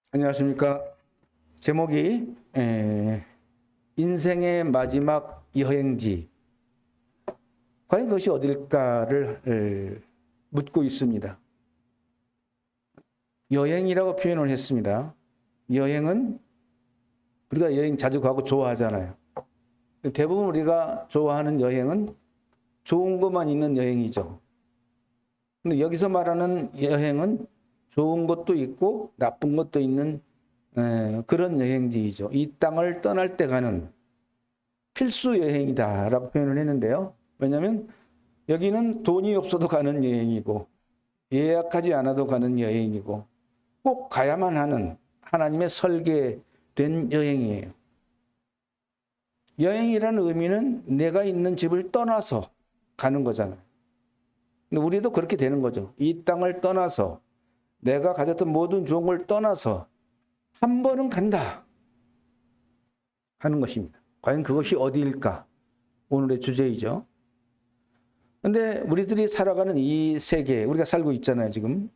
안녕하십니까. 제목이 인생의 마지막 여행지. 과연 그것이 어딜까를 묻고 있습니다. 여행이라고 표현을 했습니다. 여행은 우리가 여행 자주 가고 좋아하잖아요. 대부분 우리가 좋아하는 여행은 좋은 것만 있는 여행이죠. 근데 여기서 말하는 여행은 좋은 것도 있고 나쁜 것도 있는 그런 여행지이죠. 이 땅을 떠날 때 가는 필수 여행이다라고 표현을 했는데요. 왜냐하면 여기는 돈이 없어도 가는 여행이고 예약하지 않아도 가는 여행이고 꼭 가야만 하는 하나님의 설계된 여행이에요. 여행이라는 의미는 내가 있는 집을 떠나서 가는 거잖아요. 근데 우리도 그렇게 되는 거죠. 이 땅을 떠나서 내가 가졌던 모든 좋은 걸 떠나서 한 번은 간다 하는 것입니다. 과연 그것이 어디일까? 오늘의 주제이죠. 그런데 우리들이 살아가는 이 세계, 우리가 살고 있잖아요, 지금.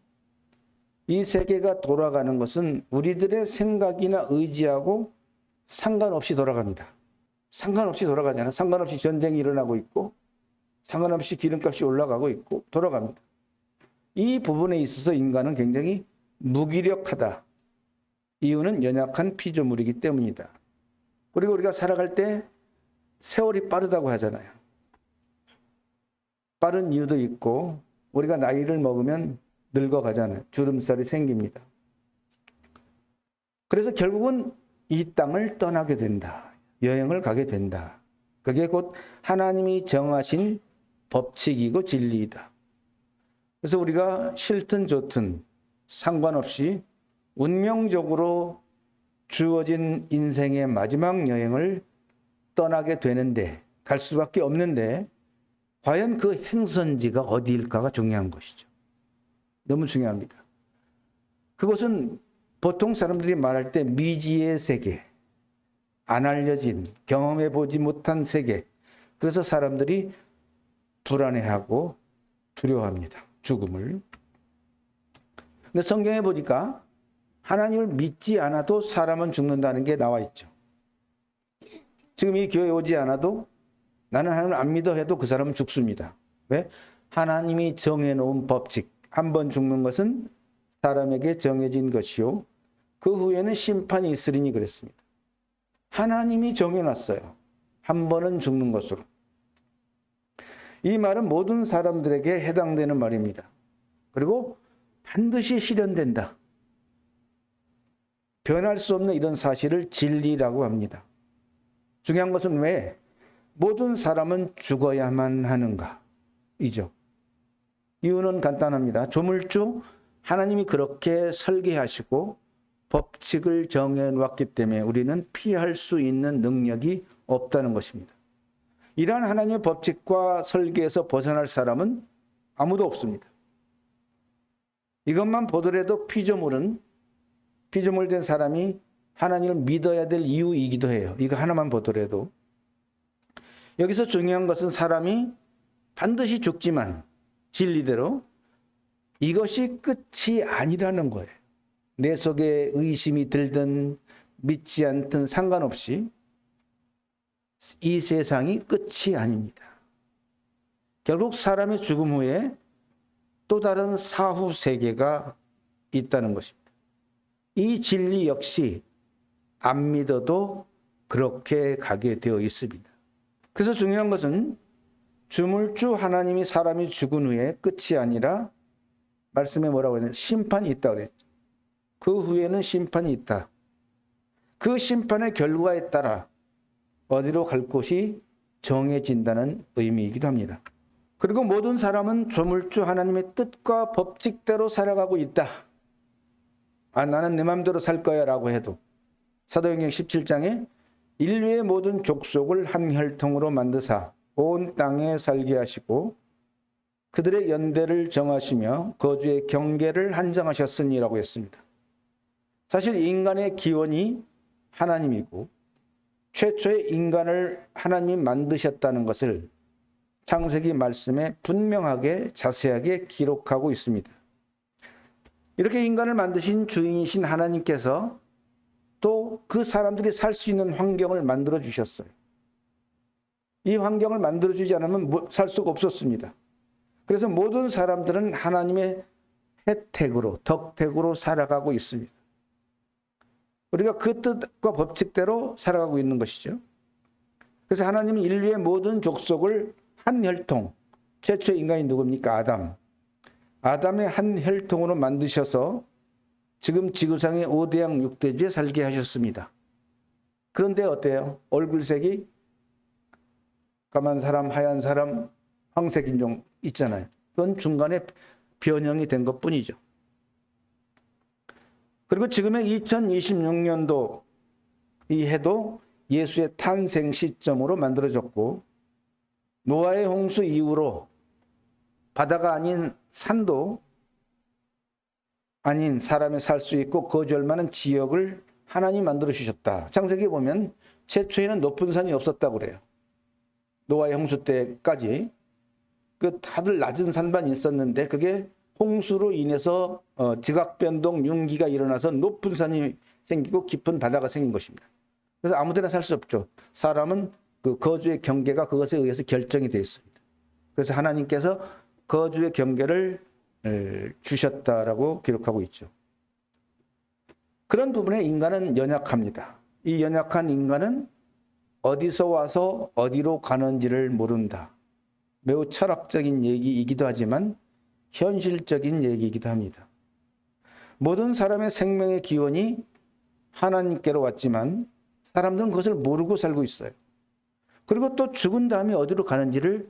이 세계가 돌아가는 것은 우리들의 생각이나 의지하고 상관없이 돌아갑니다. 상관없이 돌아가잖아요. 상관없이 전쟁이 일어나고 있고, 상관없이 기름값이 올라가고 있고, 돌아갑니다. 이 부분에 있어서 인간은 굉장히 무기력하다. 이유는 연약한 피조물이기 때문이다. 그리고 우리가 살아갈 때 세월이 빠르다고 하잖아요. 빠른 이유도 있고 우리가 나이를 먹으면 늙어가잖아요. 주름살이 생깁니다. 그래서 결국은 이 땅을 떠나게 된다. 여행을 가게 된다. 그게 곧 하나님이 정하신 법칙이고 진리이다. 그래서 우리가 싫든 좋든 상관없이 운명적으로 주어진 인생의 마지막 여행을 떠나게 되는데, 갈 수밖에 없는데 과연 그 행선지가 어디일까가 중요한 것이죠. 너무 중요합니다. 그것은 보통 사람들이 말할 때 미지의 세계, 안 알려진, 경험해 보지 못한 세계. 그래서 사람들이 불안해하고 두려워합니다. 죽음을. 근데 성경에 보니까 하나님을 믿지 않아도 사람은 죽는다는 게 나와 있죠. 지금 이 교회에 오지 않아도 나는 하나님을 안 믿어 해도 그 사람은 죽습니다. 왜? 하나님이 정해놓은 법칙. 한 번 죽는 것은 사람에게 정해진 것이요. 그 후에는 심판이 있으리니 그랬습니다. 하나님이 정해놨어요. 한 번은 죽는 것으로. 이 말은 모든 사람들에게 해당되는 말입니다. 그리고 반드시 실현된다. 변할 수 없는 이런 사실을 진리라고 합니다. 중요한 것은 왜 모든 사람은 죽어야만 하는가? 이죠. 이유는 간단합니다. 조물주 하나님이 그렇게 설계하시고 법칙을 정해놓았기 때문에 우리는 피할 수 있는 능력이 없다는 것입니다. 이러한 하나님의 법칙과 설계에서 벗어날 사람은 아무도 없습니다. 이것만 보더라도 피조물 된 사람이 하나님을 믿어야 될 이유이기도 해요. 이거 하나만 보더라도. 여기서 중요한 것은 사람이 반드시 죽지만 진리대로 이것이 끝이 아니라는 거예요. 내 속에 의심이 들든 믿지 않든 상관없이 이 세상이 끝이 아닙니다. 결국 사람의 죽음 후에 또 다른 사후 세계가 있다는 것입니다. 이 진리 역시 안 믿어도 그렇게 가게 되어 있습니다. 그래서 중요한 것은 주물주 하나님이 사람이 죽은 후에 끝이 아니라 말씀에 뭐라고 했냐면 심판이 있다고 그랬죠. 그 후에는 심판이 있다. 그 심판의 결과에 따라 어디로 갈 곳이 정해진다는 의미이기도 합니다. 그리고 모든 사람은 조물주 하나님의 뜻과 법칙대로 살아가고 있다. 나는 내 마음대로 살 거야 라고 해도 사도행전 17장에 인류의 모든 족속을 한 혈통으로 만드사 온 땅에 살게 하시고 그들의 연대를 정하시며 거주의 경계를 한정하셨으니라고 했습니다. 사실 인간의 기원이 하나님이고 최초의 인간을 하나님이 만드셨다는 것을 창세기 말씀에 분명하게 자세하게 기록하고 있습니다. 이렇게 인간을 만드신 주인이신 하나님께서 또 그 사람들이 살 수 있는 환경을 만들어 주셨어요. 이 환경을 만들어 주지 않으면 살 수가 없었습니다. 그래서 모든 사람들은 하나님의 혜택으로, 덕택으로 살아가고 있습니다. 우리가 그 뜻과 법칙대로 살아가고 있는 것이죠. 그래서 하나님은 인류의 모든 족속을 한 혈통, 최초의 인간이 누굽니까? 아담. 아담의 한 혈통으로 만드셔서 지금 지구상의 5대양 6대주에 살게 하셨습니다. 그런데 어때요? 얼굴색이 까만 사람, 하얀 사람, 황색 인종 있잖아요. 그건 중간에 변형이 된 것뿐이죠. 그리고 지금의 2026년도 이 해도 예수의 탄생 시점으로 만들어졌고, 노아의 홍수 이후로 바다가 아닌 산도 아닌 사람이 살 수 있고 거주할 만한 지역을 하나님 만들어 주셨다. 창세기에 보면 최초에는 높은 산이 없었다고 그래요. 노아의 홍수 때까지 다들 낮은 산만 있었는데 그게 홍수로 인해서 지각변동 융기가 일어나서 높은 산이 생기고 깊은 바다가 생긴 것입니다. 그래서 아무데나 살 수 없죠. 사람은 그 거주의 경계가 그것에 의해서 결정이 되어 있습니다. 그래서 하나님께서 거주의 경계를 주셨다라고 기록하고 있죠. 그런 부분에 인간은 연약합니다. 이 연약한 인간은 어디서 와서 어디로 가는지를 모른다. 매우 철학적인 얘기이기도 하지만 현실적인 얘기이기도 합니다. 모든 사람의 생명의 기원이 하나님께로 왔지만 사람들은 그것을 모르고 살고 있어요. 그리고 또 죽은 다음에 어디로 가는지를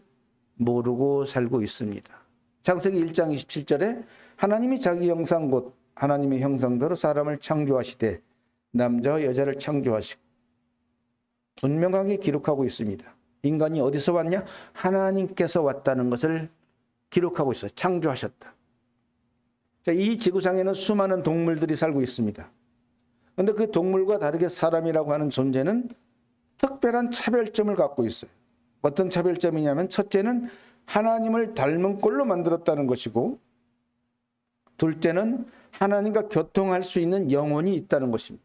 모르고 살고 있습니다. 창세기 1장 27절에 하나님이 자기 형상 곧 하나님의 형상대로 사람을 창조하시되 남자와 여자를 창조하시고 분명하게 기록하고 있습니다. 인간이 어디서 왔냐? 하나님께서 왔다는 것을 기록하고 있어요. 창조하셨다. 자, 이 지구상에는 수많은 동물들이 살고 있습니다. 그런데 그 동물과 다르게 사람이라고 하는 존재는 특별한 차별점을 갖고 있어요. 어떤 차별점이냐면 첫째는 하나님을 닮은 꼴로 만들었다는 것이고, 둘째는 하나님과 교통할 수 있는 영혼이 있다는 것입니다.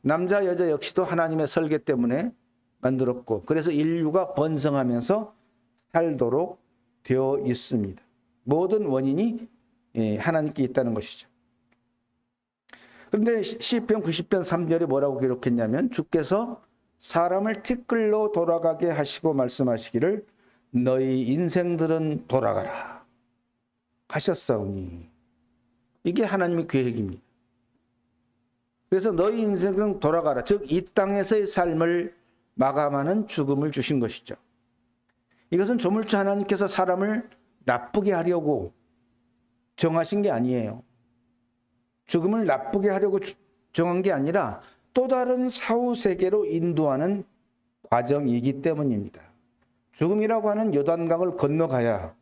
남자 여자 역시도 하나님의 설계 때문에 만들었고, 그래서 인류가 번성하면서 살도록 되어 있습니다. 모든 원인이 하나님께 있다는 것이죠. 그런데 시편 90편 3절에 뭐라고 기록했냐면, 주께서 사람을 티끌로 돌아가게 하시고 말씀하시기를 너희 인생들은 돌아가라 하셨사오니, 이게 하나님의 계획입니다. 그래서 너희 인생은 돌아가라, 즉 이 땅에서의 삶을 마감하는 죽음을 주신 것이죠. 이것은 조물주 하나님께서 사람을 나쁘게 하려고 정하신 게 아니에요. 죽음을 나쁘게 하려고 정한 게 아니라 또 다른 사후 세계로 인도하는 과정이기 때문입니다. 죽음이라고 하는 요단강을 건너가야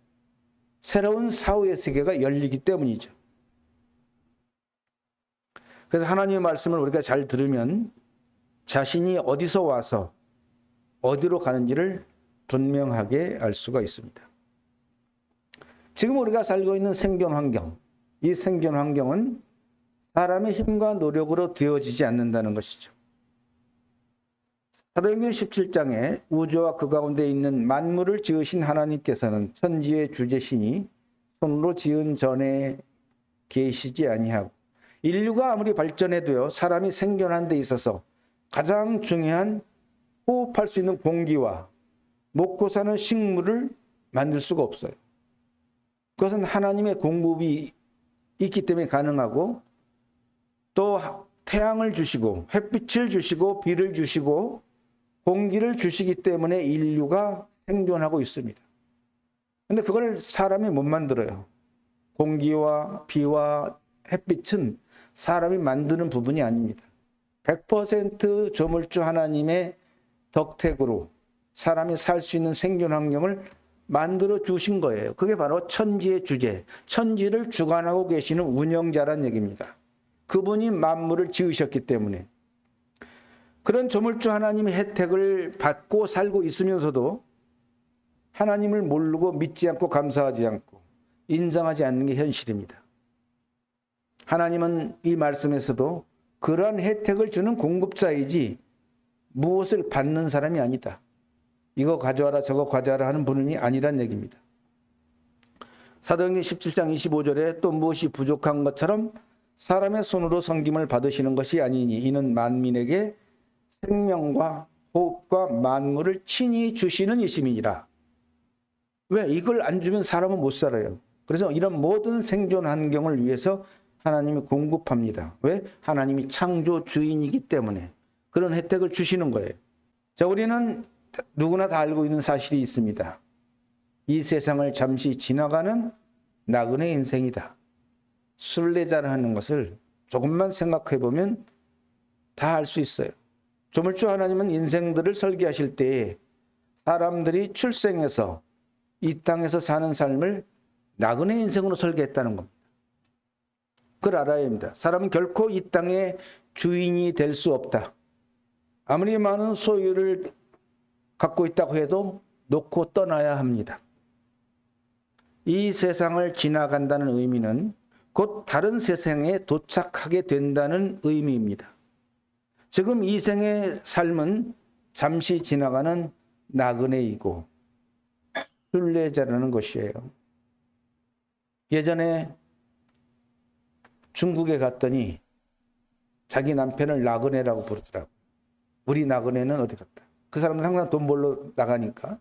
새로운 사후의 세계가 열리기 때문이죠. 그래서 하나님의 말씀을 우리가 잘 들으면 자신이 어디서 와서 어디로 가는지를 분명하게 알 수가 있습니다. 지금 우리가 살고 있는 생존 환경, 이 생존 환경은 사람의 힘과 노력으로 되어지지 않는다는 것이죠. 사도행전 17장에 우주와 그 가운데 있는 만물을 지으신 하나님께서는 천지의 주제시니 손으로 지은 전에 계시지 아니하고, 인류가 아무리 발전해도요, 사람이 생존하는 데 있어서 가장 중요한 호흡할 수 있는 공기와 먹고 사는 식물을 만들 수가 없어요. 그것은 하나님의 공급이 있기 때문에 가능하고, 또 태양을 주시고 햇빛을 주시고 비를 주시고 공기를 주시기 때문에 인류가 생존하고 있습니다. 그런데 그걸 사람이 못 만들어요. 공기와 비와 햇빛은 사람이 만드는 부분이 아닙니다. 100% 조물주 하나님의 덕택으로 사람이 살 수 있는 생존 환경을 만들어 주신 거예요. 그게 바로 천지의 주제, 천지를 주관하고 계시는 운영자란 얘기입니다. 그분이 만물을 지으셨기 때문에. 그런 조물주 하나님의 혜택을 받고 살고 있으면서도 하나님을 모르고 믿지 않고 감사하지 않고 인정하지 않는 게 현실입니다. 하나님은 이 말씀에서도 그러한 혜택을 주는 공급자이지 무엇을 받는 사람이 아니다. 이거 가져와라 저거 가져와라 하는 분이 아니란 얘기입니다. 사도행전 17장 25절에 또 무엇이 부족한 것처럼 사람의 손으로 섬김을 받으시는 것이 아니니 이는 만민에게 생명과 호흡과 만물을 친히 주시는 이심이니라. 왜? 이걸 안 주면 사람은 못 살아요. 그래서 이런 모든 생존 환경을 위해서 하나님이 공급합니다. 왜? 하나님이 창조 주인이기 때문에 그런 혜택을 주시는 거예요. 자, 우리는 누구나 다 알고 있는 사실이 있습니다. 이 세상을 잠시 지나가는 나그네 인생이다. 순례자라는 것을 조금만 생각해 보면 다 알 수 있어요. 조물주 하나님은 인생들을 설계하실 때에 사람들이 출생해서 이 땅에서 사는 삶을 나그네 인생으로 설계했다는 겁니다. 그걸 알아야 합니다. 사람은 결코 이 땅의 주인이 될 수 없다. 아무리 많은 소유를 갖고 있다고 해도 놓고 떠나야 합니다. 이 세상을 지나간다는 의미는 곧 다른 세상에 도착하게 된다는 의미입니다. 지금 이 생의 삶은 잠시 지나가는 나그네이고 순례자라는 것이에요. 예전에 중국에 갔더니 자기 남편을 나그네라고 부르더라고. 우리 나그네는 어디 갔다. 그 사람은 항상 돈 벌러 나가니까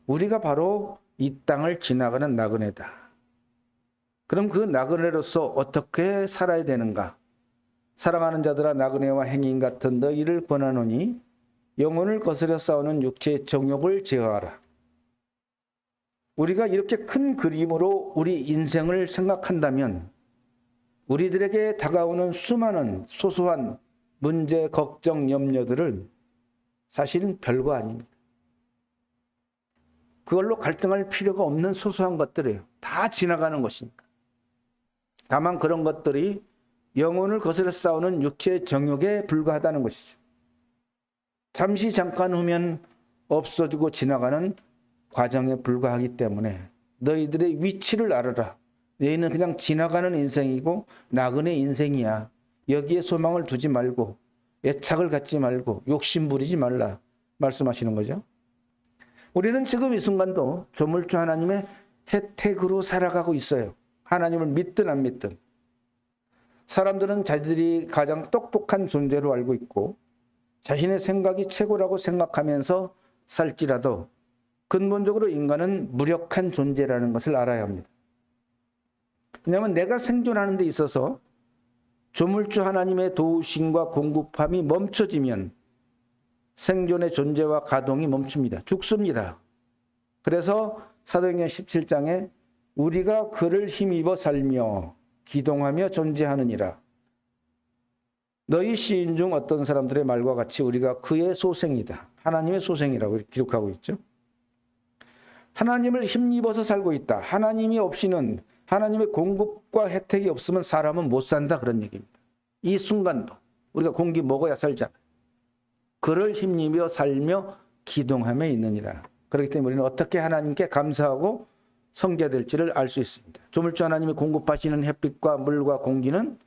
우리가 바로 이 땅을 지나가는 나그네다. 그럼 그 나그네로서 어떻게 살아야 되는가? 사랑하는 자들아 나그네와 행인 같은 너희를 권하노니 영혼을 거스려 싸우는 육체의 정욕을 제어하라. 우리가 이렇게 큰 그림으로 우리 인생을 생각한다면 우리들에게 다가오는 수많은 소소한 문제, 걱정, 염려들은 사실은 별거 아닙니다. 그걸로 갈등할 필요가 없는 소소한 것들이에요. 다 지나가는 것이니까. 다만 그런 것들이 영혼을 거스려 싸우는 육체의 정욕에 불과하다는 것이죠. 잠시 잠깐 후면 없어지고 지나가는 과정에 불과하기 때문에 너희들의 위치를 알아라. 너희는 그냥 지나가는 인생이고 나그네 인생이야. 여기에 소망을 두지 말고 애착을 갖지 말고 욕심 부리지 말라 말씀하시는 거죠. 우리는 지금 이 순간도 조물주 하나님의 혜택으로 살아가고 있어요. 하나님을 믿든 안 믿든. 사람들은 자기들이 가장 똑똑한 존재로 알고 있고 자신의 생각이 최고라고 생각하면서 살지라도 근본적으로 인간은 무력한 존재라는 것을 알아야 합니다. 왜냐하면 내가 생존하는 데 있어서 조물주 하나님의 도우심과 공급함이 멈춰지면 생존의 존재와 가동이 멈춥니다. 죽습니다. 그래서 사도행전 17장에 우리가 그를 힘입어 살며 기동하며 존재하느니라. 너희 시인 중 어떤 사람들의 말과 같이 우리가 그의 소생이다. 하나님의 소생이라고 기록하고 있죠. 하나님을 힘입어서 살고 있다. 하나님이 없이는 하나님의 공급과 혜택이 없으면 사람은 못 산다. 그런 얘기입니다. 이 순간도 우리가 공기 먹어야 살자. 그를 힘입어 살며 기동하며 있느니라. 그렇기 때문에 우리는 어떻게 하나님께 감사하고 섬겨야 될지를 알 수 있습니다. 조물주 하나님이 공급하시는 햇빛과 물과 공기는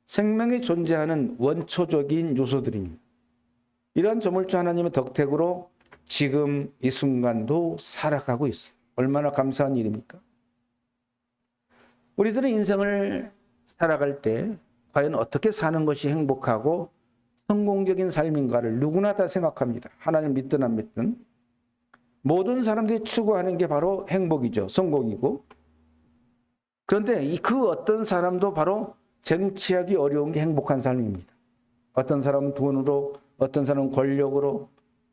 생명이 존재하는 원초적인 요소들입니다. 이런 조물주 하나님의 덕택으로 지금 이 순간도 살아가고 있어요. 얼마나 감사한 일입니까? 우리들은 인생을 살아갈 때 과연 어떻게 사는 것이 행복하고 성공적인 삶인가를 누구나 다 생각합니다. 하나님 믿든 안 믿든. 모든 사람들이 추구하는 게 바로 행복이죠. 성공이고. 그런데 그 어떤 사람도 바로 쟁취하기 어려운 게 행복한 삶입니다. 어떤 사람은 돈으로, 어떤 사람은 권력으로,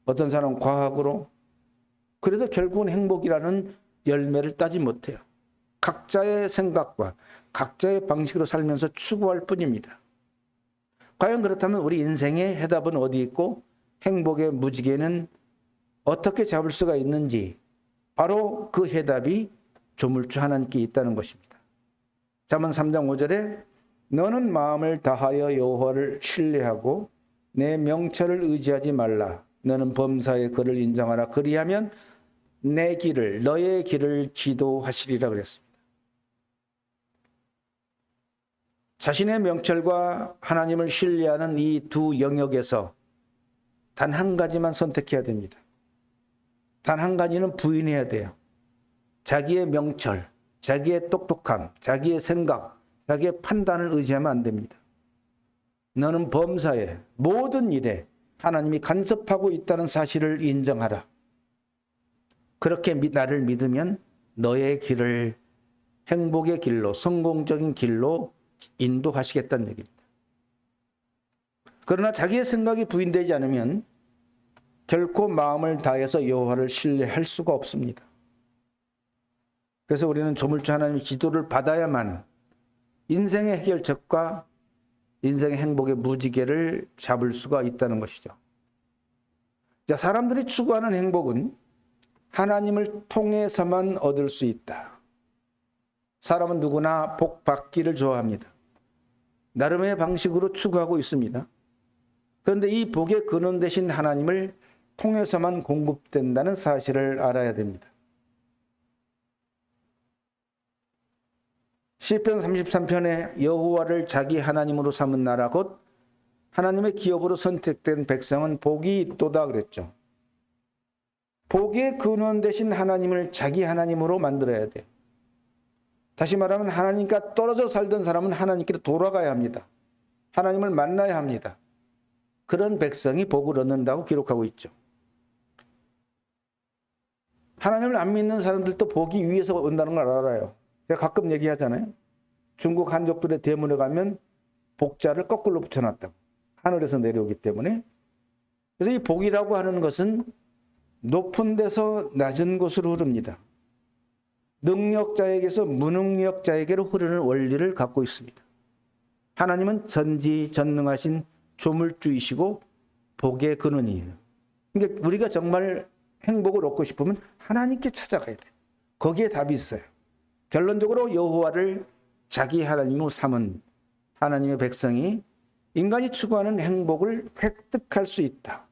어떤 사람은 과학으로. 그래도 결국은 행복이라는 열매를 따지 못해요. 각자의 생각과 각자의 방식으로 살면서 추구할 뿐입니다. 과연 그렇다면 우리 인생의 해답은 어디 있고 행복의 무지개는 어떻게 잡을 수가 있는지 바로 그 해답이 조물주 하나님께 있다는 것입니다. 잠언 3장 5절에 너는 마음을 다하여 여호와를 신뢰하고 내 명철을 의지하지 말라. 너는 범사의 그를 인정하라. 그리하면 내 길을 너의 길을 지도하시리라 그랬습니다. 자신의 명철과 하나님을 신뢰하는 이 두 영역에서 단 한 가지만 선택해야 됩니다. 단 한 가지는 부인해야 돼요. 자기의 명철, 자기의 똑똑함, 자기의 생각, 자기의 판단을 의지하면 안 됩니다. 너는 범사에 모든 일에 하나님이 간섭하고 있다는 사실을 인정하라. 그렇게 나를 믿으면 너의 길을 행복의 길로, 성공적인 길로 인도하시겠다는 얘기입니다. 그러나 자기의 생각이 부인되지 않으면 결코 마음을 다해서 여호와를 신뢰할 수가 없습니다. 그래서 우리는 조물주 하나님의 기도를 받아야만 인생의 해결책과 인생의 행복의 무지개를 잡을 수가 있다는 것이죠. 자, 사람들이 추구하는 행복은 하나님을 통해서만 얻을 수 있다. 사람은 누구나 복 받기를 좋아합니다. 나름의 방식으로 추구하고 있습니다. 그런데 이 복의 근원 되신 하나님을 통해서만 공급된다는 사실을 알아야 됩니다. 시편 33편에 여호와를 자기 하나님으로 삼은 나라 곧 하나님의 기업으로 선택된 백성은 복이 있도다 그랬죠. 복의 근원 되신 하나님을 자기 하나님으로 만들어야 돼요. 다시 말하면 하나님과 떨어져 살던 사람은 하나님께로 돌아가야 합니다. 하나님을 만나야 합니다. 그런 백성이 복을 얻는다고 기록하고 있죠. 하나님을 안 믿는 사람들도 복이 위에서 온다는 걸 알아요. 제가 가끔 얘기하잖아요. 중국 한족들의 대문에 가면 복자를 거꾸로 붙여놨다고. 하늘에서 내려오기 때문에. 그래서 이 복이라고 하는 것은 높은 데서 낮은 곳으로 흐릅니다. 능력자에게서 무능력자에게로 흐르는 원리를 갖고 있습니다. 하나님은 전지전능하신 조물주이시고 복의 근원이에요. 그러니까 우리가 정말 행복을 얻고 싶으면 하나님께 찾아가야 돼요. 거기에 답이 있어요. 결론적으로 여호와를 자기 하나님으로 삼은 하나님의 백성이 인간이 추구하는 행복을 획득할 수 있다.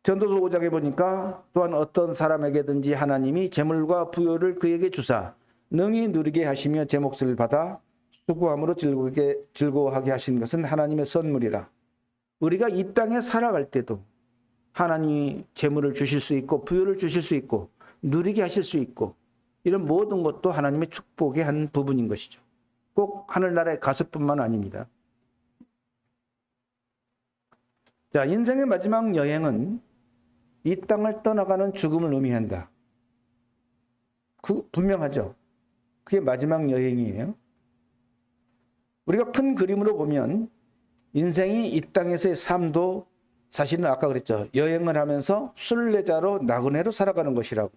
전도서 5장에 보니까 또한 어떤 사람에게든지 하나님이 재물과 부요를 그에게 주사 능히 누리게 하시며 제 몫을 받아 수고함으로 즐거워하게 하신 것은 하나님의 선물이라. 우리가 이 땅에 살아갈 때도 하나님이 재물을 주실 수 있고 부요를 주실 수 있고 누리게 하실 수 있고 이런 모든 것도 하나님의 축복의 한 부분인 것이죠. 꼭 하늘나라에 가서뿐만 아닙니다. 자, 인생의 마지막 여행은 이 땅을 떠나가는 죽음을 의미한다. 분명하죠. 그게 마지막 여행이에요. 우리가 큰 그림으로 보면 인생이 이 땅에서의 삶도 사실은 아까 그랬죠. 여행을 하면서 순례자로 나그네로 살아가는 것이라고.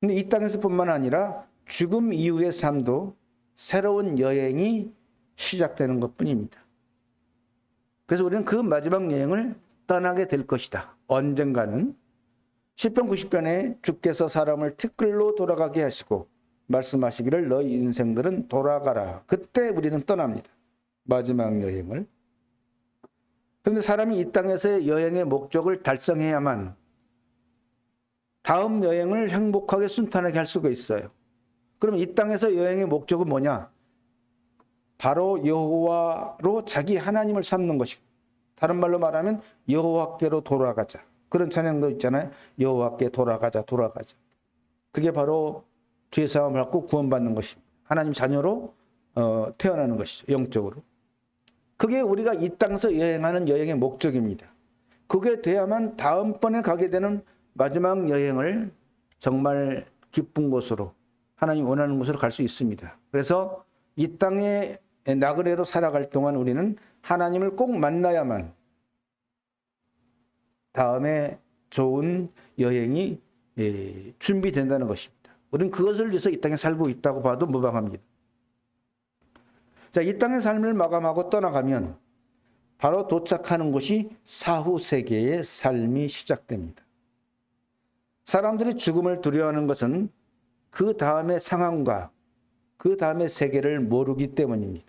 근데 이 땅에서뿐만 아니라 죽음 이후의 삶도 새로운 여행이 시작되는 것뿐입니다. 그래서 우리는 그 마지막 여행을 떠나게 될 것이다. 언젠가는. 시편 90편에 주께서 사람을 티끌로 돌아가게 하시고 말씀하시기를 너희 인생들은 돌아가라. 그때 우리는 떠납니다. 마지막 여행을. 그런데 사람이 이 땅에서의 여행의 목적을 달성해야만 다음 여행을 행복하게 순탄하게 할 수가 있어요. 그러면 이 땅에서 여행의 목적은 뭐냐? 바로 여호와로 자기 하나님을 삼는 것이고, 다른 말로 말하면 여호와께로 돌아가자. 그런 찬양도 있잖아요. 여호와께 돌아가자, 돌아가자. 그게 바로 죄사함을 받고 구원받는 것입니다. 하나님 자녀로 태어나는 것이죠. 영적으로. 그게 우리가 이 땅에서 여행하는 여행의 목적입니다. 그게 돼야만 다음번에 가게 되는 마지막 여행을 정말 기쁜 곳으로 하나님 원하는 곳으로 갈 수 있습니다. 그래서 이 땅에 나그네로 살아갈 동안 우리는 하나님을 꼭 만나야만 다음에 좋은 여행이 준비된다는 것입니다. 우리는 그것을 위해서 이 땅에 살고 있다고 봐도 무방합니다. 자, 이 땅의 삶을 마감하고 떠나가면 바로 도착하는 곳이 사후 세계의 삶이 시작됩니다. 사람들이 죽음을 두려워하는 것은 그 다음의 상황과 그 다음의 세계를 모르기 때문입니다.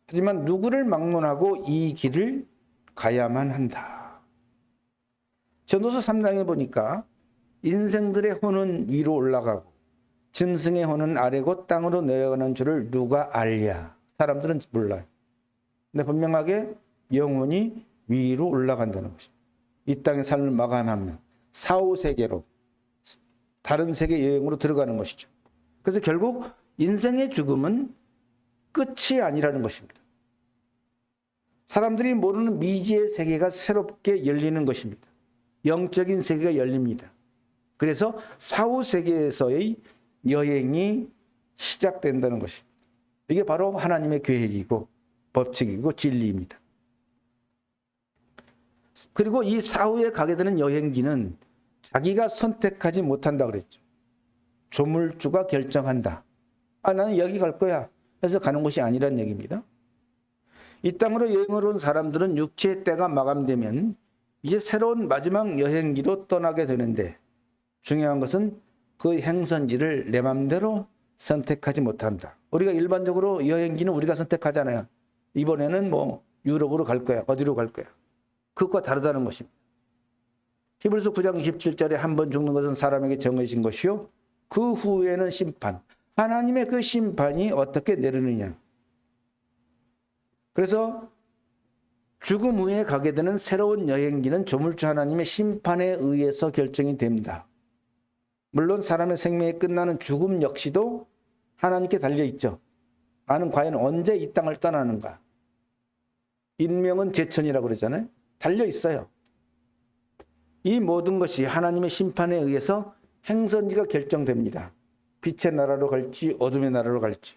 하지만 누구를 막론하고 이 길을 가야만 한다. 전도서 3장에 보니까 인생들의 혼은 위로 올라가고 짐승의 혼은 아래고 땅으로 내려가는 줄을 누가 알랴. 사람들은 몰라요. 근데 분명하게 영혼이 위로 올라간다는 것입니다. 이 땅의 삶을 마감하면 사후세계로 다른 세계 여행으로 들어가는 것이죠. 그래서 결국 인생의 죽음은 끝이 아니라는 것입니다. 사람들이 모르는 미지의 세계가 새롭게 열리는 것입니다. 영적인 세계가 열립니다. 그래서 사후세계에서의 여행이 시작된다는 것입니다. 이게 바로 하나님의 계획이고 법칙이고 진리입니다. 그리고 이 사후에 가게 되는 여행지는 자기가 선택하지 못한다 그랬죠. 조물주가 결정한다. 나는 여기 갈 거야. 해서 가는 것이 아니란 얘기입니다. 이 땅으로 여행을 온 사람들은 육체의 때가 마감되면 이제 새로운 마지막 여행지로 떠나게 되는데 중요한 것은 그 행선지를 내 맘대로 선택하지 못한다. 우리가 일반적으로 여행지는 우리가 선택하잖아요. 이번에는 뭐 유럽으로 갈 거야. 어디로 갈 거야. 그것과 다르다는 것입니다. 히브리서 9장 27절에 한 번 죽는 것은 사람에게 정해진 것이요. 그 후에는 심판. 하나님의 그 심판이 어떻게 내리느냐. 그래서 죽음 후에 가게 되는 새로운 여행지는 조물주 하나님의 심판에 의해서 결정이 됩니다. 물론 사람의 생명이 끝나는 죽음 역시도 하나님께 달려있죠. 나는 과연 언제 이 땅을 떠나는가. 인명은 제천이라고 그러잖아요. 달려있어요. 이 모든 것이 하나님의 심판에 의해서 행선지가 결정됩니다. 빛의 나라로 갈지 어둠의 나라로 갈지.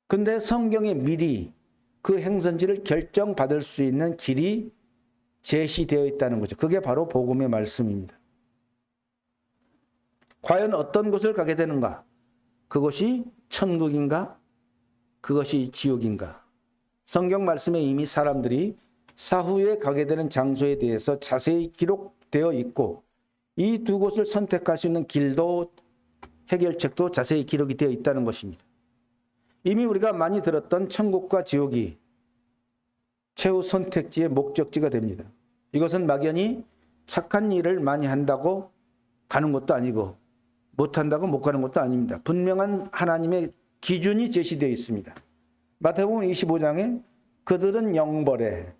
근데 성경에 미리 그 행선지를 결정받을 수 있는 길이 제시되어 있다는 거죠. 그게 바로 복음의 말씀입니다. 과연 어떤 곳을 가게 되는가? 그것이 천국인가? 그것이 지옥인가? 성경 말씀에 이미 사람들이 사후에 가게 되는 장소에 대해서 자세히 기록되어 있고 이 두 곳을 선택할 수 있는 길도 해결책도 자세히 기록이 되어 있다는 것입니다. 이미 우리가 많이 들었던 천국과 지옥이 최후 선택지의 목적지가 됩니다. 이것은 막연히 착한 일을 많이 한다고 가는 것도 아니고 못한다고 못 가는 것도 아닙니다. 분명한 하나님의 기준이 제시되어 있습니다. 마태복음 25장에 그들은 영벌에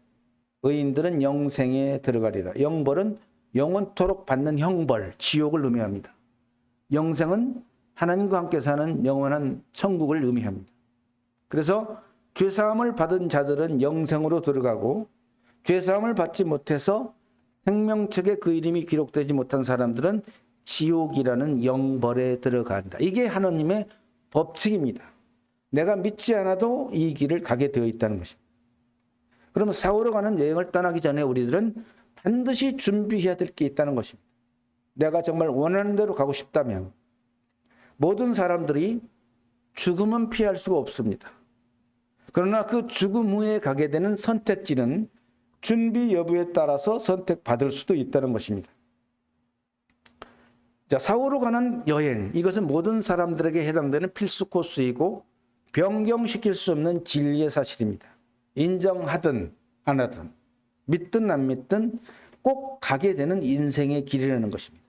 의인들은 영생에 들어가리라. 영벌은 영원토록 받는 형벌, 지옥을 의미합니다. 영생은 하나님과 함께 사는 영원한 천국을 의미합니다. 그래서 죄사함을 받은 자들은 영생으로 들어가고 죄사함을 받지 못해서 생명책에 그 이름이 기록되지 못한 사람들은 지옥이라는 영벌에 들어간다. 이게 하나님의 법칙입니다. 내가 믿지 않아도 이 길을 가게 되어 있다는 것입니다. 그러면 사후로 가는 여행을 떠나기 전에 우리들은 반드시 준비해야 될 게 있다는 것입니다. 내가 정말 원하는 대로 가고 싶다면 모든 사람들이 죽음은 피할 수가 없습니다. 그러나 그 죽음 후에 가게 되는 선택지는 준비 여부에 따라서 선택받을 수도 있다는 것입니다. 자, 사후로 가는 여행, 이것은 모든 사람들에게 해당되는 필수 코스이고 변경시킬 수 없는 진리의 사실입니다. 인정하든 안 하든 믿든 안 믿든 꼭 가게 되는 인생의 길이라는 것입니다.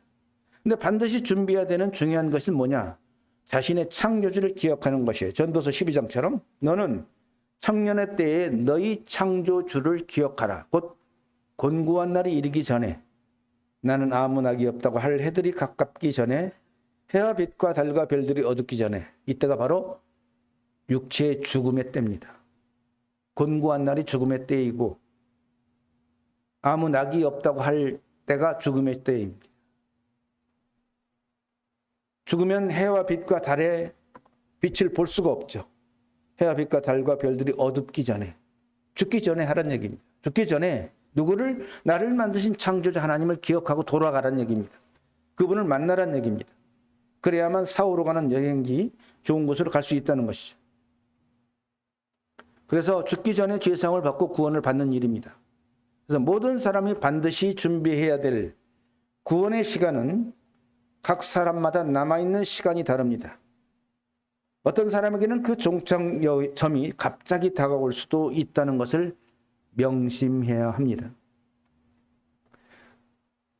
근데 반드시 준비해야 되는 중요한 것은 뭐냐? 자신의 창조주를 기억하는 것이에요. 전도서 12장처럼 너는 청년의 때에 너희 창조주를 기억하라. 곧 곤고한 날이 이르기 전에 나는 아무 낙이 없다고 할 해들이 가깝기 전에 해와 빛과 달과 별들이 어둡기 전에 이때가 바로 육체의 죽음의 때입니다. 곤고한 날이 죽음의 때이고 아무 낙이 없다고 할 때가 죽음의 때입니다. 죽으면 해와 빛과 달의 빛을 볼 수가 없죠. 해와 빛과 달과 별들이 어둡기 전에, 죽기 전에 하란 얘기입니다. 죽기 전에 누구를? 나를 만드신 창조주 하나님을 기억하고 돌아가란 얘기입니다. 그분을 만나란 얘기입니다. 그래야만 사후로 가는 여행지 좋은 곳으로 갈 수 있다는 것이죠. 그래서 죽기 전에 죄사함을 받고 구원을 받는 일입니다. 그래서 모든 사람이 반드시 준비해야 될 구원의 시간은 각 사람마다 남아있는 시간이 다릅니다. 어떤 사람에게는 그 종착점이 갑자기 다가올 수도 있다는 것을 명심해야 합니다.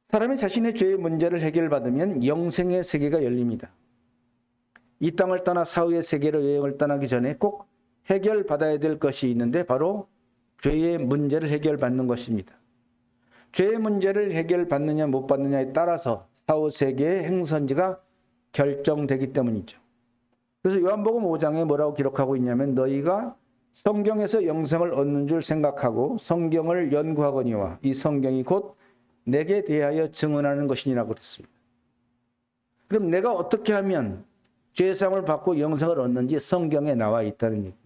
사람이 자신의 죄의 문제를 해결받으면 영생의 세계가 열립니다. 이 땅을 떠나 사후의 세계로 여행을 떠나기 전에 꼭 해결받아야 될 것이 있는데 바로 죄의 문제를 해결받는 것입니다. 죄의 문제를 해결받느냐 못 받느냐에 따라서 사후 세계의 행선지가 결정되기 때문이죠. 그래서 요한복음 5장에 뭐라고 기록하고 있냐면 너희가 성경에서 영생을 얻는 줄 생각하고 성경을 연구하거니와 이 성경이 곧 내게 대하여 증언하는 것이니라고 그랬습니다. 그럼 내가 어떻게 하면 죄사함을 받고 영생을 얻는지 성경에 나와 있다는 얘기입니다.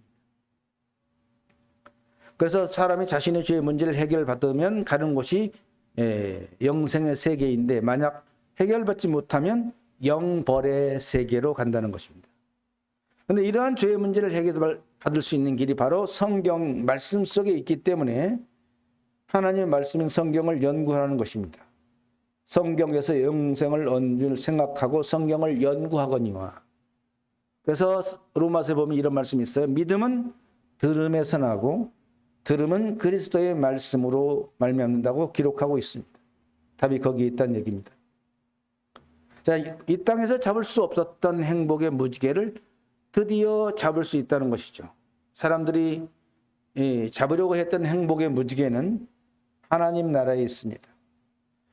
그래서 사람이 자신의 죄의 문제를 해결받으면 가는 곳이 영생의 세계인데 만약 해결받지 못하면 영벌의 세계로 간다는 것입니다. 그런데 이러한 죄의 문제를 해결받을 수 있는 길이 바로 성경 말씀 속에 있기 때문에 하나님의 말씀인 성경을 연구하는 것입니다. 성경에서 영생을 얻는 줄 생각하고 성경을 연구하거니와. 그래서 로마서에 보면 이런 말씀이 있어요. 믿음은 들음에서 나고 들음은 그리스도의 말씀으로 말미암는다고 기록하고 있습니다. 답이 거기에 있다는 얘기입니다. 자, 이 땅에서 잡을 수 없었던 행복의 무지개를 드디어 잡을 수 있다는 것이죠. 사람들이 잡으려고 했던 행복의 무지개는 하나님 나라에 있습니다.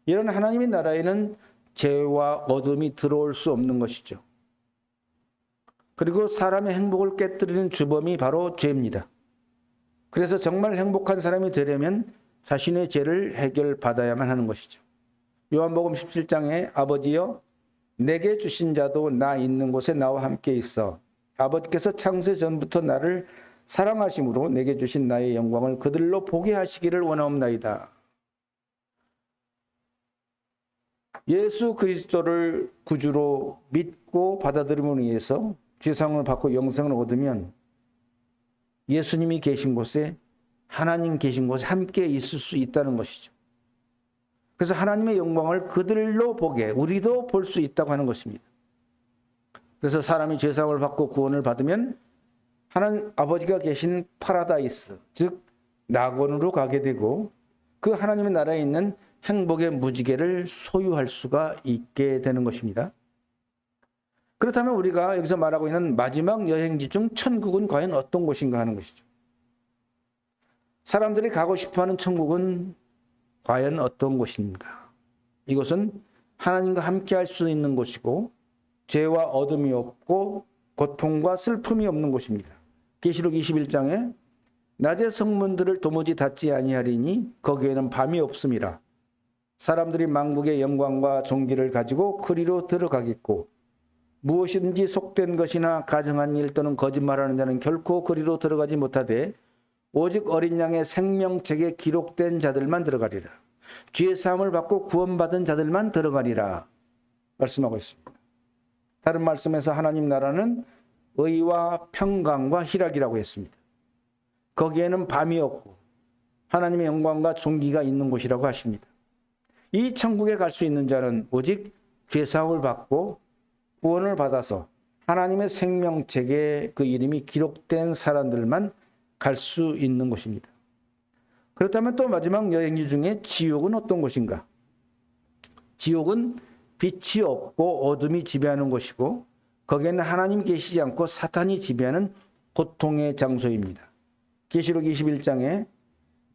이런 하나님의 나라에는 죄와 어둠이 들어올 수 없는 것이죠. 그리고 사람의 행복을 깨뜨리는 주범이 바로 죄입니다. 그래서 정말 행복한 사람이 되려면 자신의 죄를 해결받아야만 하는 것이죠. 요한복음 17장에 아버지여 내게 주신 자도 나 있는 곳에 나와 함께 있어 아버지께서 창세 전부터 나를 사랑하심으로 내게 주신 나의 영광을 그들로 보게 하시기를 원하옵나이다. 예수 그리스도를 구주로 믿고 받아들임으로 인해서 죄사함을 받고 영생을 얻으면 예수님이 계신 곳에 하나님 계신 곳에 함께 있을 수 있다는 것이죠. 그래서 하나님의 영광을 그들로 보게 우리도 볼 수 있다고 하는 것입니다. 그래서 사람이 죄사함을 받고 구원을 받으면 하나님 아버지가 계신 파라다이스 즉 낙원으로 가게 되고 그 하나님의 나라에 있는 행복의 무지개를 소유할 수가 있게 되는 것입니다. 그렇다면 우리가 여기서 말하고 있는 마지막 여행지 중 천국은 과연 어떤 곳인가 하는 것이죠. 사람들이 가고 싶어하는 천국은 과연 어떤 곳인가? 이곳은 하나님과 함께 할 수 있는 곳이고 죄와 어둠이 없고 고통과 슬픔이 없는 곳입니다. 계시록 21장에 낮의 성문들을 도무지 닫지 아니하리니 거기에는 밤이 없음이라. 사람들이 만국의 영광과 존귀를 가지고 그리로 들어가겠고 무엇이든지 속된 것이나 가정한 일 또는 거짓말하는 자는 결코 그리로 들어가지 못하되 오직 어린 양의 생명책에 기록된 자들만 들어가리라. 죄 사함을 받고 구원받은 자들만 들어가리라 말씀하고 있습니다. 다른 말씀에서 하나님 나라는 의와 평강과 희락이라고 했습니다. 거기에는 밤이 없고 하나님의 영광과 존귀가 있는 곳이라고 하십니다. 이 천국에 갈 수 있는 자는 오직 죄 사함을 받고 구원을 받아서 하나님의 생명책에 그 이름이 기록된 사람들만 갈 수 있는 곳입니다. 그렇다면 또 마지막 여행지 중에 지옥은 어떤 곳인가? 지옥은 빛이 없고 어둠이 지배하는 곳이고 거기에는 하나님 계시지 않고 사탄이 지배하는 고통의 장소입니다. 계시록 21장에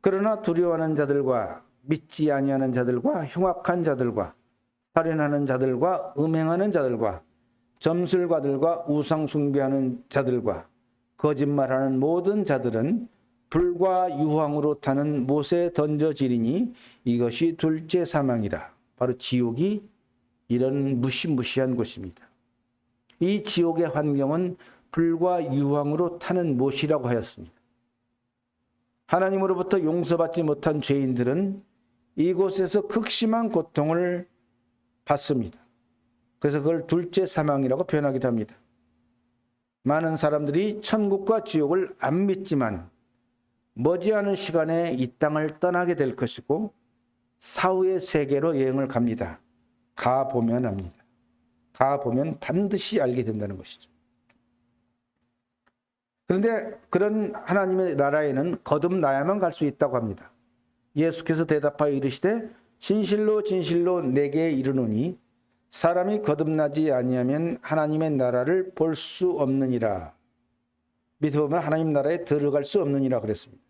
그러나 두려워하는 자들과 믿지 아니하는 자들과 흉악한 자들과 살인하는 자들과 음행하는 자들과 점술가들과 우상 숭배하는 자들과 거짓말하는 모든 자들은 불과 유황으로 타는 못에 던져지리니 이것이 둘째 사망이라. 바로 지옥이 이런 무시무시한 곳입니다. 이 지옥의 환경은 불과 유황으로 타는 못이라고 하였습니다. 하나님으로부터 용서받지 못한 죄인들은 이곳에서 극심한 고통을 받습니다. 그래서 그걸 둘째 사망이라고 표현하기도 합니다. 많은 사람들이 천국과 지옥을 안 믿지만 머지않은 시간에 이 땅을 떠나게 될 것이고 사후의 세계로 여행을 갑니다. 가보면 합니다. 가보면 반드시 알게 된다는 것이죠. 그런데 그런 하나님의 나라에는 거듭나야만 갈 수 있다고 합니다. 예수께서 대답하여 이르시되 진실로 진실로 내게 이르노니 사람이 거듭나지 아니하면 하나님의 나라를 볼 수 없느니라. 밑에 보면 하나님 나라에 들어갈 수 없느니라 그랬습니다.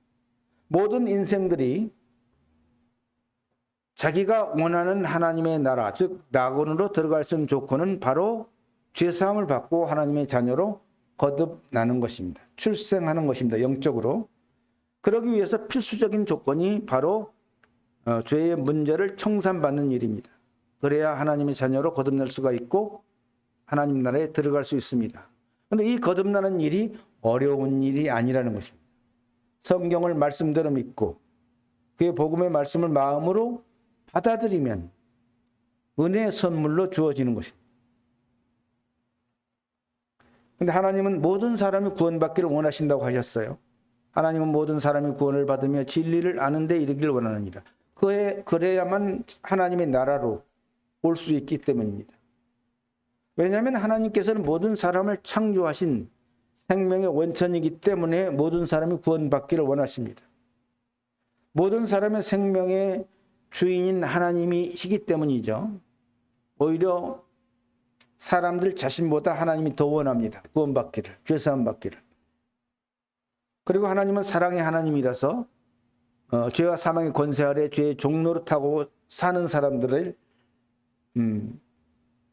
모든 인생들이 자기가 원하는 하나님의 나라, 즉 낙원으로 들어갈 수 있는 조건은 바로 죄사함을 받고 하나님의 자녀로 거듭나는 것입니다. 출생하는 것입니다. 영적으로. 그러기 위해서 필수적인 조건이 바로 죄의 문제를 청산받는 일입니다. 그래야 하나님의 자녀로 거듭날 수가 있고 하나님 나라에 들어갈 수 있습니다. 그런데 이 거듭나는 일이 어려운 일이 아니라는 것입니다. 성경을 말씀대로 믿고 그의 복음의 말씀을 마음으로 받아들이면 은혜의 선물로 주어지는 것입니다. 그런데 하나님은 모든 사람이 구원받기를 원하신다고 하셨어요. 하나님은 모든 사람이 구원을 받으며 진리를 아는 데 이르기를 원하느니라. 그래야만 하나님의 나라로 올 수 있기 때문입니다. 왜냐하면 하나님께서는 모든 사람을 창조하신 생명의 원천이기 때문에 모든 사람이 구원받기를 원하십니다. 모든 사람의 생명의 주인인 하나님이시기 때문이죠. 오히려 사람들 자신보다 하나님이 더 원합니다. 구원받기를, 죄사함 받기를. 그리고 하나님은 사랑의 하나님이라서 죄와 사망의 권세 아래 죄의 종노릇하고 사는 사람들을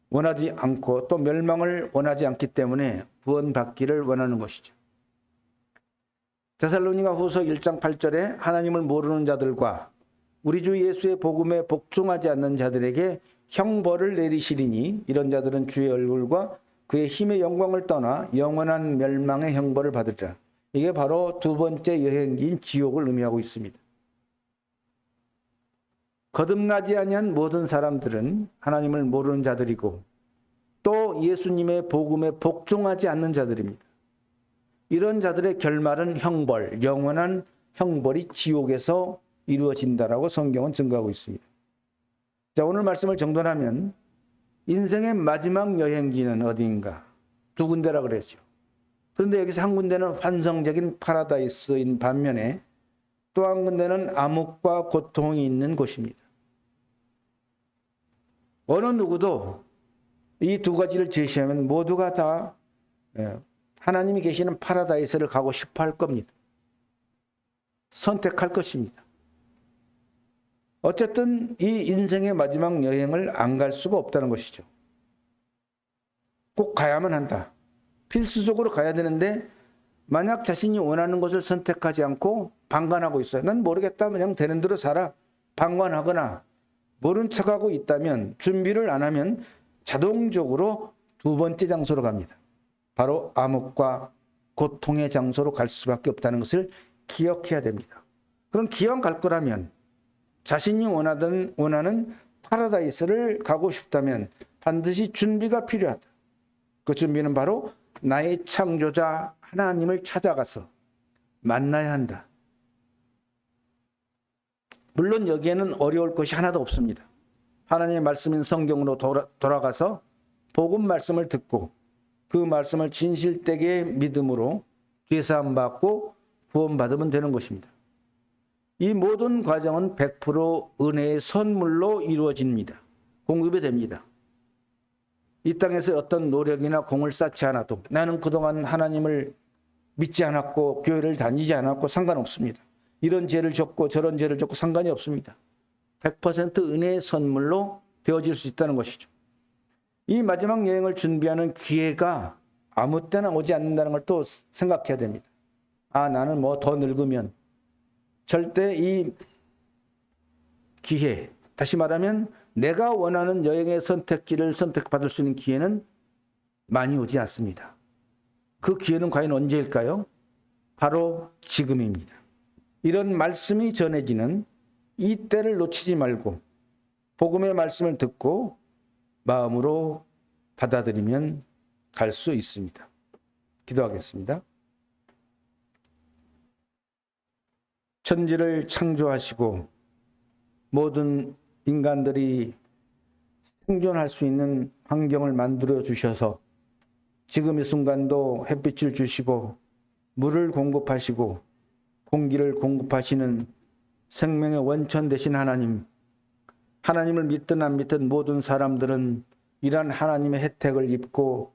원하지 않고 또 멸망을 원하지 않기 때문에 구원받기를 원하는 것이죠. 데살로니가 후서 1장 8절에 하나님을 모르는 자들과 우리 주 예수의 복음에 복종하지 않는 자들에게 형벌을 내리시리니 이런 자들은 주의 얼굴과 그의 힘의 영광을 떠나 영원한 멸망의 형벌을 받으리라. 이게 바로 두 번째 여행기인 지옥을 의미하고 있습니다. 거듭나지 아니한 모든 사람들은 하나님을 모르는 자들이고 또 예수님의 복음에 복종하지 않는 자들입니다. 이런 자들의 결말은 형벌, 영원한 형벌이 지옥에서 이루어진다라고 성경은 증거하고 있습니다. 자, 오늘 말씀을 정돈하면 인생의 마지막 여행지는 어디인가? 두 군데라 그랬죠. 그런데 여기서 한 군데는 환상적인 파라다이스인 반면에 또 한 군데는 암흑과 고통이 있는 곳입니다. 어느 누구도 이 두 가지를 제시하면 모두가 다 하나님이 계시는 파라다이스를 가고 싶어 할 겁니다. 선택할 것입니다. 어쨌든 이 인생의 마지막 여행을 안 갈 수가 없다는 것이죠. 꼭 가야만 한다. 필수적으로 가야 되는데 만약 자신이 원하는 것을 선택하지 않고 방관하고 있어요. 난 모르겠다. 그냥 되는 대로 살아. 방관하거나 모른 척하고 있다면 준비를 안 하면 자동적으로 두 번째 장소로 갑니다. 바로 암흑과 고통의 장소로 갈 수밖에 없다는 것을 기억해야 됩니다. 그럼 기왕 갈 거라면 자신이 원하는 파라다이스를 가고 싶다면 반드시 준비가 필요하다. 그 준비는 바로 나의 창조자 하나님을 찾아가서 만나야 한다. 물론 여기에는 어려울 것이 하나도 없습니다. 하나님의 말씀인 성경으로 돌아가서 복음 말씀을 듣고 그 말씀을 진실되게 믿음으로 죄사함 받고 구원받으면 되는 것입니다. 이 모든 과정은 100% 은혜의 선물로 이루어집니다. 공급이 됩니다. 이 땅에서 어떤 노력이나 공을 쌓지 않아도 나는 그동안 하나님을 믿지 않았고 교회를 다니지 않았고 상관없습니다. 이런 죄를 졌고 저런 죄를 졌고 상관이 없습니다. 100% 은혜의 선물로 되어질 수 있다는 것이죠. 이 마지막 여행을 준비하는 기회가 아무 때나 오지 않는다는 걸 또 생각해야 됩니다. 나는 뭐 더 늙으면 절대 이 기회, 다시 말하면 내가 원하는 여행의 선택지를 선택받을 수 있는 기회는 많이 오지 않습니다. 그 기회는 과연 언제일까요? 바로 지금입니다. 이런 말씀이 전해지는 이 때를 놓치지 말고 복음의 말씀을 듣고 마음으로 받아들이면 갈 수 있습니다. 기도하겠습니다. 천지를 창조하시고 모든 인간들이 생존할 수 있는 환경을 만들어 주셔서 지금 이 순간도 햇빛을 주시고 물을 공급하시고 공기를 공급하시는 생명의 원천 되신 하나님, 하나님을 믿든 안 믿든 모든 사람들은 이러한 하나님의 혜택을 입고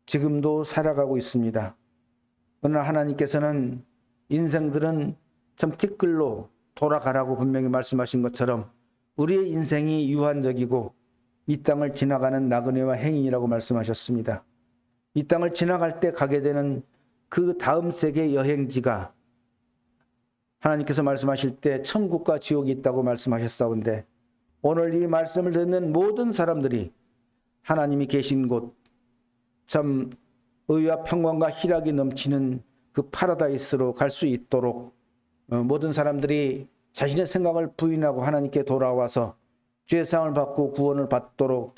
지금도 살아가고 있습니다. 그러나 하나님께서는 인생들은 참 티끌로 돌아가라고 분명히 말씀하신 것처럼 우리의 인생이 유한적이고 이 땅을 지나가는 나그네와 행인이라고 말씀하셨습니다. 이 땅을 지나갈 때 가게 되는 그 다음 세계 여행지가 하나님께서 말씀하실 때 천국과 지옥이 있다고 말씀하셨사온데 오늘 이 말씀을 듣는 모든 사람들이 하나님이 계신 곳, 참 의와 평강과 희락이 넘치는 그 파라다이스로 갈 수 있도록 모든 사람들이 자신의 생각을 부인하고 하나님께 돌아와서 죄사함을 받고 구원을 받도록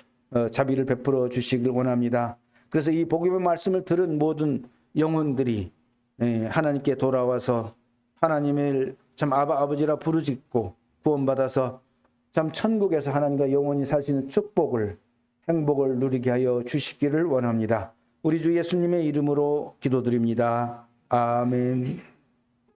자비를 베풀어 주시길 원합니다. 그래서 이 복음의 말씀을 들은 모든 영혼들이 하나님께 돌아와서 하나님을 참 아버지라 부르짖고 구원받아서 참 천국에서 하나님과 영원히 살 수 있는 축복을, 행복을 누리게 하여 주시기를 원합니다. 우리 주 예수님의 이름으로 기도드립니다. 아멘.